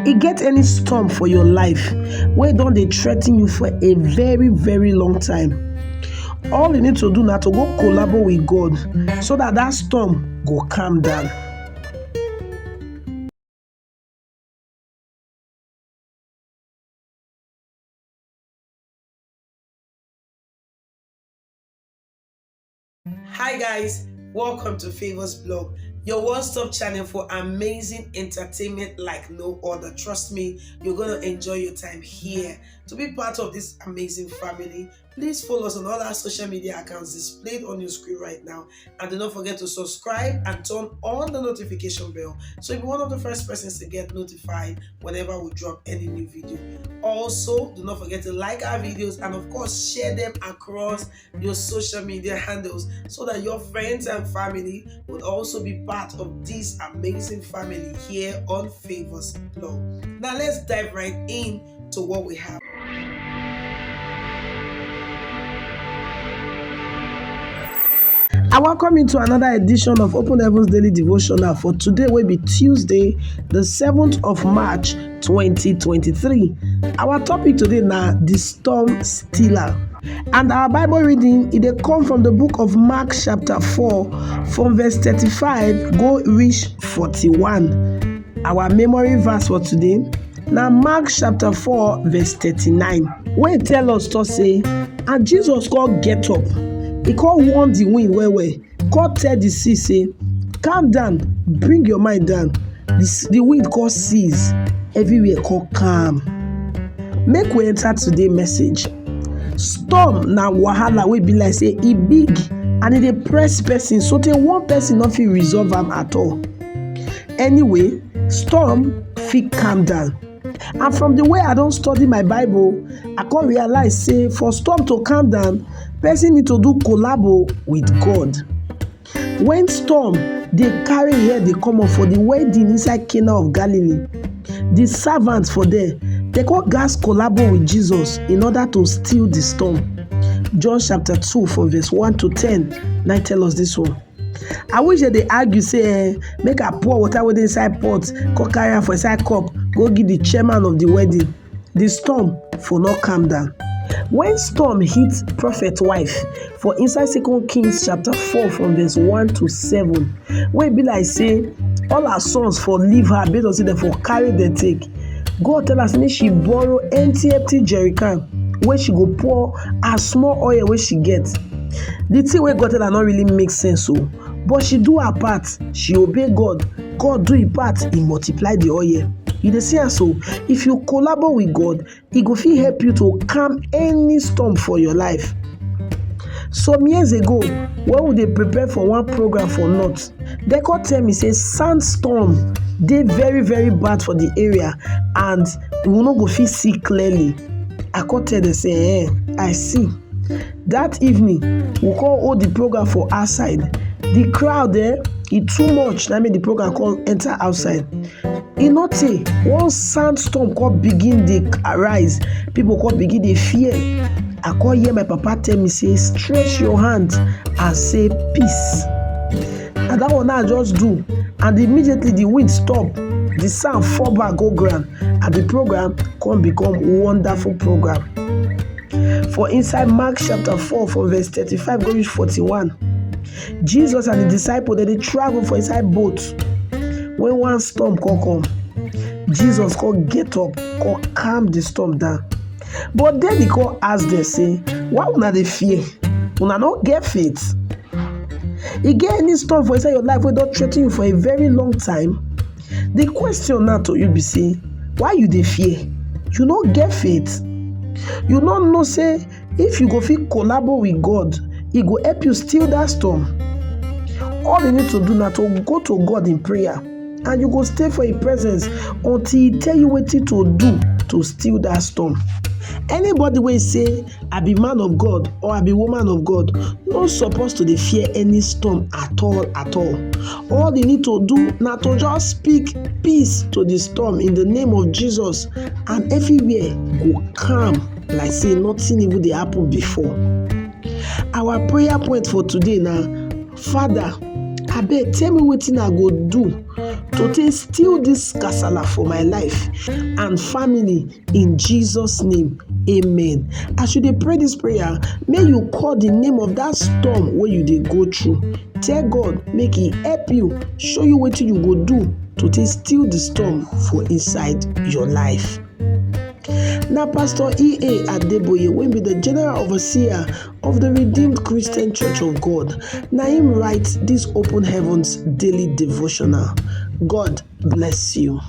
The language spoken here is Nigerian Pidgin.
e get any storm for your life wey don dey threaten you for a very very long time, all you need to do na to go collabo with God so that storm go calm down. Hi guys, welcome to Favors Blog, your one-stop channel for amazing entertainment like no other. Trust me, you're gonna enjoy your time here. To be part of this amazing family, please follow us on all our social media accounts displayed on your screen right now, and do not forget to subscribe and turn on the notification bell so you'll be one of the first persons to get notified whenever we drop any new video. Also, do not forget to like our videos and of course share them across your social media handles so that your friends and family would also be part of this amazing family here on Favors Blog. Now let's dive right in to what we have. I welcome you to another edition of Open Heavens Daily Devotional for today will be Tuesday, the 7th of March 2023. Our topic today now the storm stiller. And our Bible reading, it come from the book of Mark chapter 4 from verse 35 go reach 41. Our memory verse for today, now Mark chapter 4 verse 39. Where it tell us to say, and Jesus called get up. He called warn the wind well. God tell the sea say, calm down, bring your mind down. The wind called cease, everywhere called calm. Make we enter today's message. Storm na wahala wey be like say e big and e dey press person so tey one person no fit resolve am at all. Anyway, storm fit calm down. And from the way I don study my Bible, I come realize say for storm to calm down, person need to do collabo with God. When storm dey carry head dey come up for the wedding inside Cana of Galilee, the servants for there, they call gas collabo with Jesus in order to still the storm. John chapter 2 from verse 1 to 10 now tell us this one. I wish that they argue say make a pour water with inside pot, go carry am for inside cup, go give the chairman of the wedding. The storm for not calm down. When storm hits prophet wife for inside 2 Kings chapter 4 from verse 1 to 7, where it be like say all her sons for leave her based on say them for carry them take. God tell us make she borrow empty jerrycan where she go pour her small oil where she get. The thing where God tell her not really make sense so, but she do her part, she obey God. God do his part, he multiply the oil. You dey see am so, if you collabo with God, he go fit help you to calm any storm for your life. Some years ago, when we dey prepare for one program for North, they come tell me say sandstorm dey very very bad for the area and we no go fit see clearly. I come tell them say I see. That evening, we come hold the program for outside. The crowd there, it too much. That mean the program come enter outside. E no tey, one sandstorm come begin dey arise. People come begin dey fear. I come hear my papa tell me say stretch your hand and say peace. And that one I just do, and immediately the wind stop, the sound fall back go ground, and the program come become wonderful program. For inside Mark chapter 4 from verse 35 go reach 41, Jesus and the disciples they travel for inside boat. When one storm come, Jesus come get up, come calm the storm down. But then he come ask them say, why una dey fear? Una no get faith? E get any storm for inside your life wey don threaten you for a very long time? The question now to you be say, why you dey fear? You no get faith? You no know say if you go fit collabo with God, he go help you still that storm. All you need to do now to go to God in prayer, and you go stay for his presence until he tell you wetin to do to still that storm. Anybody wey say I be man of God or I be woman of God no supposed to dey fear any storm at all. All you need to do na to just speak peace to the storm in the name of Jesus, and everywhere go calm like say nothing even dey happen before. Our prayer point for today na, Father, abeg tell me wetin I go do to take steal this kasala for my life and family in Jesus' name. Amen. As you dey pray this prayer, may you call the name of that storm where you dey go through. Tell God make He help you, show you wetin you go do to take steal the storm for inside your life. Now, Pastor E.A. Adeboye, wey be the General Overseer of the Redeemed Christian Church of God, na him write this Open Heavens daily devotional. God bless you.